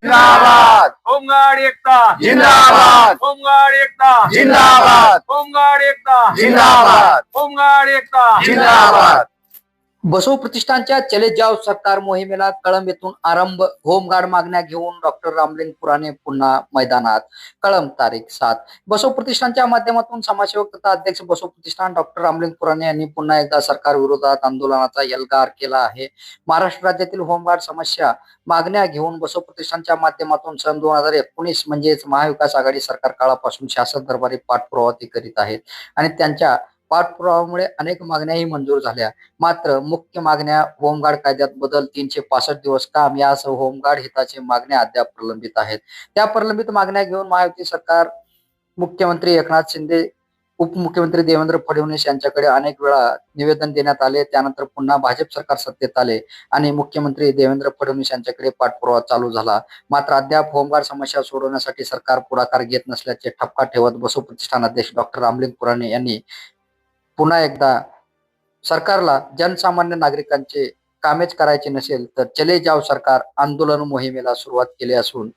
जिंदाबाद होमगार्ड एकता जिंदाबाद होमगार्ड एकता जिंदाबाद होमगार्ड एकता जिंदाबाद होमगार्ड एकता जिंदाबाद बसव प्रतिष्ठानच्या चले जाव सरकार मोहिमेला कळंब येथून आरंभ. होमगार्ड मागण्या घेऊन डॉक्टर रामलिंग पुराणे पुन्हा मैदानात. कळंब तारीख 7. बसव प्रतिष्ठानच्या माध्यमातून समाजसेवक तथा अध्यक्ष बसव प्रतिष्ठान डॉक्टर रामलिंग पुराणे यांनी पुन्हा एकदा सरकार विरोधात आंदोलनाचा एल्गार केला आहे. महाराष्ट्र राज्यातील होमगार्ड समस्या मागण्या घेऊन बसव प्रतिष्ठानच्या माध्यमातून सन 2019 म्हणजेच महाविकास आघाडी सरकार काळापासून शासन दरबारी पाठपुरावा ते करीत आहेत आणि त्यांच्या पाठपुराव्यामुळे अनेक मागण्याही मंजूर झाल्या. मात्र मुख्य मागण्या होमगार्ड कायद्यात बदल, 365 दिवस काम यासह होमगार्ड हिताचे मागण्या अद्याप प्रलंबित आहेत. त्या प्रलंबित मागण्या घेऊन महायुती सरकार, मुख्यमंत्री एकनाथ शिंदे, उपमुख्यमंत्री देवेंद्र फडणवीस यांच्याकडे अनेक वेळा निवेदन देण्यात आले. त्यानंतर पुन्हा भाजप सरकार सत्तेत आले आणि मुख्यमंत्री देवेंद्र फडणवीस यांच्याकडे पाठपुरावा चालू झाला. मात्र अद्याप होमगार्ड समस्या सोडवण्यासाठी सरकार पुढाकार घेत नसल्याचे ठपका ठेवत बसव प्रतिष्ठान अध्यक्ष डॉक्टर रामलिंग पुराणे यांनी पुन्हा एकदा सरकारला जनसामान्य नागरिकांचे कामेच करायचे नसेल तर चले जाव सरकार आंदोलन मोहिमेला सुरुवात केली असून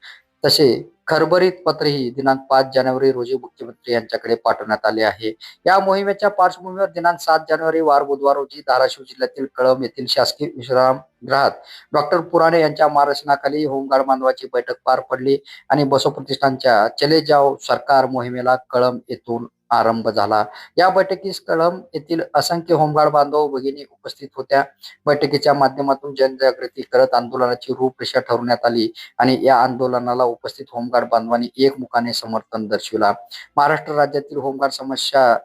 तसे खरबरीत पत्रही दिनांक 5 जानेवारी रोजी मुख्यमंत्री यांच्याकडे पाठवण्यात आले आहे. या मोहिमेच्या पार्श्वभूमीवर दिनांक 7 जानेवारी वार बुधवार रोजी धाराशिव जिल्ह्यातील कळंब येथील शासकीय विश्रामगृहात डॉक्टर पुराणे यांच्या मार्गदर्शनाखाली होमगार्ड बांधवाची बैठक पार पडली आणि बसव प्रतिष्ठानच्या चले जाव सरकार मोहिमेला कळंब येथून आरंभ झाला. या बैठकीस कळंब येथील असंख्य होमगार्ड बांधव भगिनी उपस्थित होत्या. बैठकीच्या माध्यमातून जनजागृती करत आंदोलनाची रूपरेषा ठरवण्यात आली आणि या आंदोलनाला उपस्थित होमगार्ड बांधवांनी एकमुखाने समर्थन दर्शविला. महाराष्ट्र राज्यातील होमगार्ड समस्या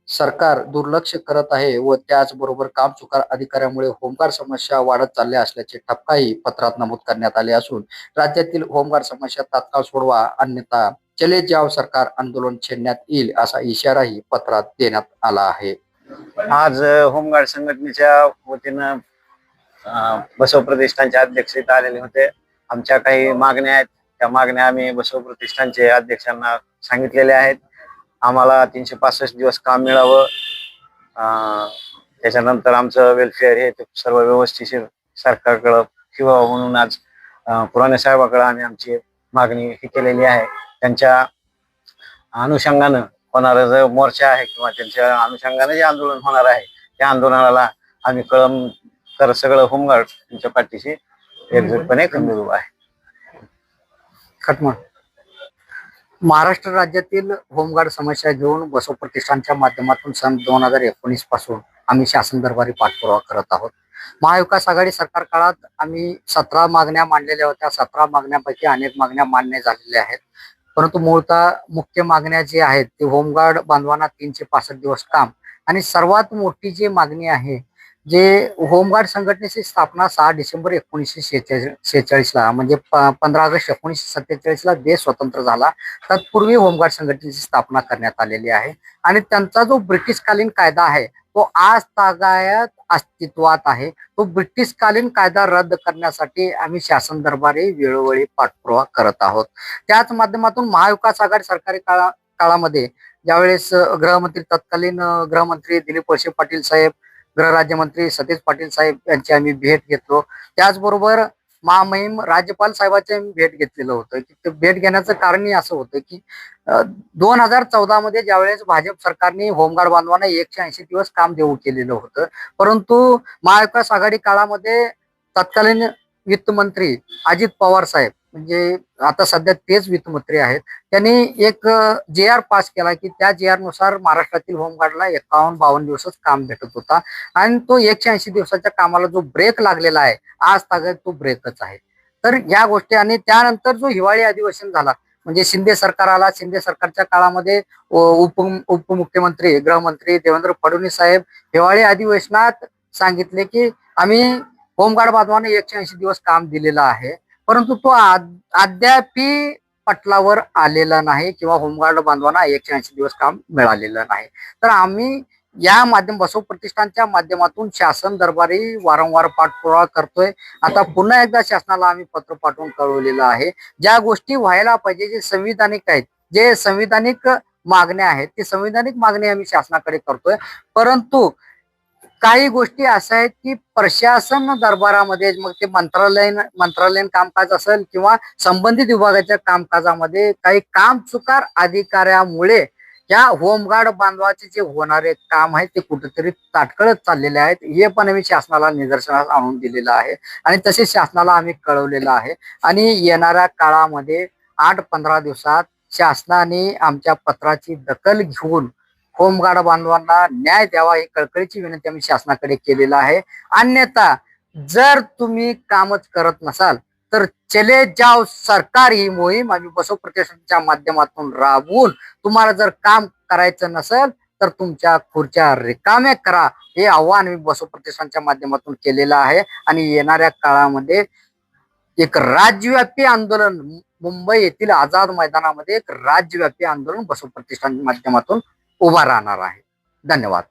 सरकार दुर्लक्ष करत आहे व त्याचबरोबर कामचुकार अधिकाऱ्यामुळे होमगार्ड समस्या वाढत चालल्या असल्याचे ठपकाही पत्रात नमूद करण्यात आले असून राज्यातील होमगार्ड समस्या तात्काळ सोडवा अन्यथा चले जाव सरकार आंदोलन छेडण्यात येईल असा इशाराही पत्रात देण्यात आला आहे. आज होमगार्ड संघटनेच्या वतीनं बसव प्रतिष्ठानचे अध्यक्ष इथं आलेले होते. आमच्या काही मागण्या आहेत, त्या मागण्या आम्ही बसव प्रतिष्ठानचे अध्यक्षांना सांगितलेल्या आहेत. आम्हाला 365 दिवस काम मिळावं, त्याच्यानंतर आमचं वेलफेअर हे सर्व व्यवस्थित सरकारकडं किंवा म्हणून आज पुराणे साहेबाकडे आम्ही आमची मागणी ही केलेली आहे. त्यांच्या अनुषंगानं होणारा जो मोर्चा आहे किंवा त्यांच्या अनुषंगाने जे आंदोलन होणार आहे त्या आंदोलनाला आम्ही कळंब सगळं होमगार्ड त्यांच्या पाठीशी एकजूटपणे खंबीर उभा आहे. खटमळ. महाराष्ट्र राज्यातील होमगार्ड समस्या घेऊन बसव प्रतिष्ठानच्या माध्यमातून सन 2019 पासून आम्ही शासन दरबारी पाठपुरावा करत आहोत. महाविकास आघाडी सरकार काळात आम्ही 17 मागण्या मांडलेल्या होत्या. 17 मागण्यापैकी अनेक मागण्या मान्य झालेल्या आहेत, परंतु मूळतः मुख्य मागण्या जे आहेत ते होमगार्ड बांधवांना 365 दिवस काम आणि सर्वात मोठी जी मागणी आहे जे होमगार्ड संघटनेची स्थापना 6 डिसेंबर 1946 ला म्हणजे 15 ऑगस्ट 1947 ला देश स्वतंत्र झाला. तत्पूर्वी होमगार्ड संघटनेची स्थापना करण्यात आलेली आहे आणि त्यांचा जो ब्रिटिशकालीन कायदा आहे तो आज तागायत अस्तित्वात आहे. तो ब्रिटिशकालीन कायदा रद्द करण्यासाठी आम्ही शासन दरबारी वेळोवेळी पाठपुरावा करत आहोत. त्याच माध्यमातून महाविकास आघाडी सरकारी काळामध्ये ज्यावेळेस तत्कालीन गृहमंत्री दिलीप वळसे पाटील साहेब, गृहराज्यमंत्री सतीश पाटील साहेब यांची आम्ही भेट घेतलो. त्याचबरोबर महामहिम राज्यपाल साहेबांची भेट घेतलेलं होतं. की भेट घेण्याचं कारणही असं होतं की 2014 मध्ये ज्यावेळेस भाजप सरकारने होमगार्ड बांधवांना 180 दिवस काम देऊ केलेलं होतं, परंतु महाविकास आघाडी काळामध्ये तत्कालीन वित्तमंत्री अजित पवार साहेब म्हणजे आता सध्या तेच वित्तमंत्री आहेत, त्यांनी एक JR पास केला की त्या JR नुसार महाराष्ट्रातील होमगार्डला 51-52 दिवसच काम भेटत होता आणि तो 180 दिवसाच्या कामाला जो ब्रेक लागलेला आहे आज तागायत तो ब्रेकच आहे. तर या गोष्टी आणि त्यानंतर जो हिवाळी अधिवेशन झाला म्हणजे शिंदे सरकार आला. शिंदे सरकारच्या काळामध्ये उपमुख्यमंत्री गृहमंत्री देवेंद्र फडणवीस साहेब हिवाळी अधिवेशनात सांगितले की आम्ही होमगार्ड बांधवांना 180 दिवस काम दिलेलं आहे, परंतु तो अद्यापी पटलावर आलेला नाही किंवा होमगार्ड बांधवांना 180 दिवस काम मिळालेलं नाही. तर आम्ही या बसव प्रतिष्ठानच्या माध्यमातून शासन दरबारी वारंवार पाठपुरावा करतोय. आता पुन्हा एकदा शासनाला आम्ही पत्र पाठवून कळवलेलं आहे. ज्या गोष्टी व्हायला पाहिजे, जे संविधानिक आहेत, जे संविधानिक मागण्या आहेत, ते संविधानिक मागण्या आम्ही शासनाकडे करतोय, परंतु काही गोष्टी अशा आहेत की प्रशासन दरबारामध्ये मग ते मंत्रालयीन कामकाज असेल किंवा संबंधित विभागाच्या कामकाजामध्ये काही कामचुकार अधिकाऱ्यामुळे या होमगार्ड बांधवाचे जे होणारे काम आहे ते कुठेतरी ताटकळत चाललेले आहेत. हे पण आम्ही शासनाला निदर्शनास आणून दिलेलं आहे आणि तसेच शासनाला आम्ही कळवलेलं आहे. आणि येणाऱ्या काळामध्ये 8-15 दिवसात शासनाने आमच्या पत्राची दखल घेऊन होमगार्ड बांधवांना न्याय द्यावा ही कळकळीची विनंती आम्ही शासनाकडे केलेला आहे. अन्यथा जर तुम्ही कामच करत नसाल तर चले जाव सरकार ही मोहीम आम्ही बसव प्रतिष्ठानच्या माध्यमातून राबवून तुम्हाला जर काम करायचं नसेल तर तुमच्या खुर्च्या रिकाम्या करा हे आव्हान आम्ही बसव प्रतिष्ठानच्या माध्यमातून केलेलं आहे. आणि येणाऱ्या काळामध्ये एक राज्यव्यापी आंदोलन मुंबई येथील आझाद मैदानामध्ये एक राज्यव्यापी आंदोलन बसव प्रतिष्ठानच्या माध्यमातून उभा राहणार आहे. धन्यवाद.